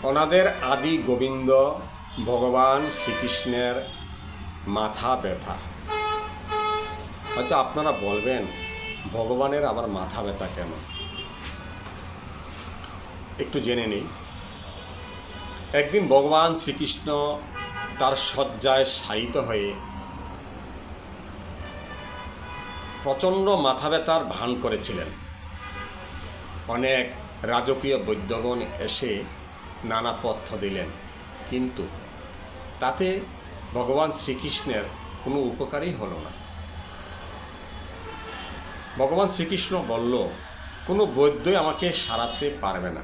ওনাদের আদি গোবিন্দ ভগবান শ্রীকৃষ্ণের মাথা ব্যথা। হয়তো আপনারা বলবেন, ভগবানের আবার মাথা ব্যথা কেন? একটু জেনে নিই। একদিন ভগবান শ্রীকৃষ্ণ তার শয্যায় শায়িত হয়ে প্রচণ্ড মাথা ব্যথার ভান করেছিলেন। অনেক রাজকীয় বৈদ্যগণ এসে নানা পথ্য দিলেন, কিন্তু তাতে ভগবান শ্রীকৃষ্ণের কোনো উপকারই হলো না। ভগবান শ্রীকৃষ্ণ বলল, কোনো বৈদ্যই আমাকে সারাতে পারবে না।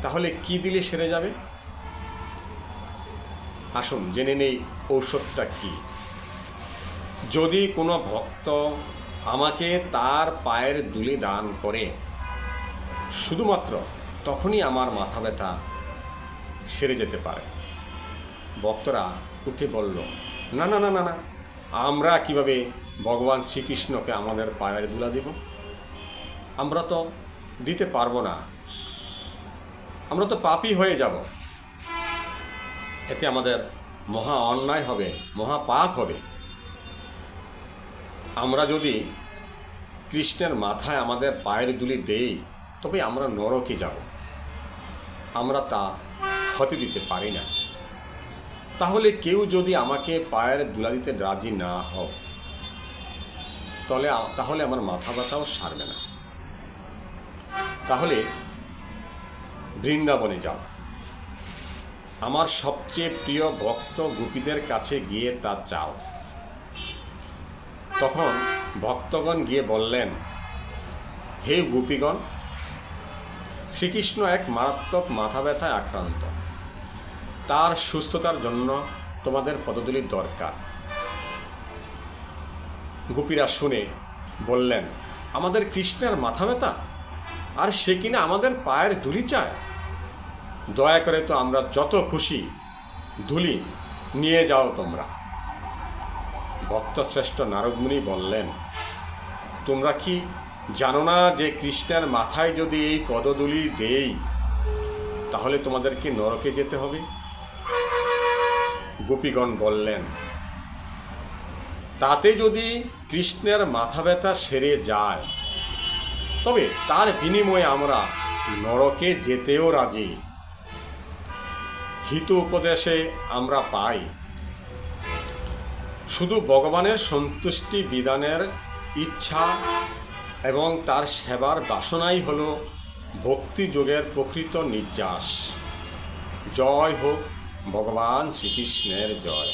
তাহলে কি দিলে সেরে যাবে? আসুন জেনে নেই ঔষধটা কি। যদি কোনো ভক্ত আমাকে তার পায়ের ধুলি দান করে, শুধুমাত্র তখনই আমার মাথা ব্যথা সেরে যেতে পারে। ভক্তরা উঠে বলল, না না না না না, আমরা কিভাবে ভগবান শ্রীকৃষ্ণকে আমাদের পায়ের ধুলা দেব? আমরা তো দিতে পারবো না, আমরা তো পাপী হয়ে যাব। এতে আমাদের মহা অন্যায় হবে, মহা পাপ হবে। আমরা যদি কৃষ্ণের মাথায় আমাদের পায়ের ধুলি দেই, তবে আমরা নরকে যাব। আমরা তা হতে দিতে পারি না। তাহলে কেউ যদি আমাকে পায়ের ধুলা দিতে রাজি না হোক, তাহলে আমার মাথা ব্যথাও সারবে না। তাহলে বৃন্দাবনে যাও, আমার সবচেয়ে প্রিয় ভক্ত গোপীদের কাছে গিয়ে তা চাও। তখন ভক্তগণ গিয়ে বললেন, হে গোপীগণ, শ্রীকৃষ্ণ এক মারাত্মক মাথা ব্যথায় আক্রান্ত। তার সুস্থতার জন্য তোমাদের পদধূলির দরকার। গোপীরা শুনে বললেন, আমাদের কৃষ্ণের মাথা ব্যথা, আর সে কিনা আমাদের পায়ের ধুলি চায়? দয়া করে তো আমরা যত খুশি ধুলি নিয়ে যাও তোমরা। ভক্তশ্রেষ্ঠ নারদমুনি বললেন, তোমরা কি জানো না যে কৃষ্ণের মাথায় যদি এই পদধূলি দেই, তাহলে তোমাদেরকে নরকে যেতে হবে? গোপীগণ বললেন, তাতে যদি কৃষ্ণের মাথা ব্যথা সেরে যায়, তবে তার বিনিময়ে আমরা নরকে যেতেও রাজি। হিত উপদেশে আমরা পাই, শুধু ভগবানের সন্তুষ্টি বিধানের ইচ্ছা এবং তার সেবার বাসনাই হল ভক্তিযোগের প্রকৃত নির্যাস। জয় হোক ভগবান শ্রীকৃষ্ণের জয়।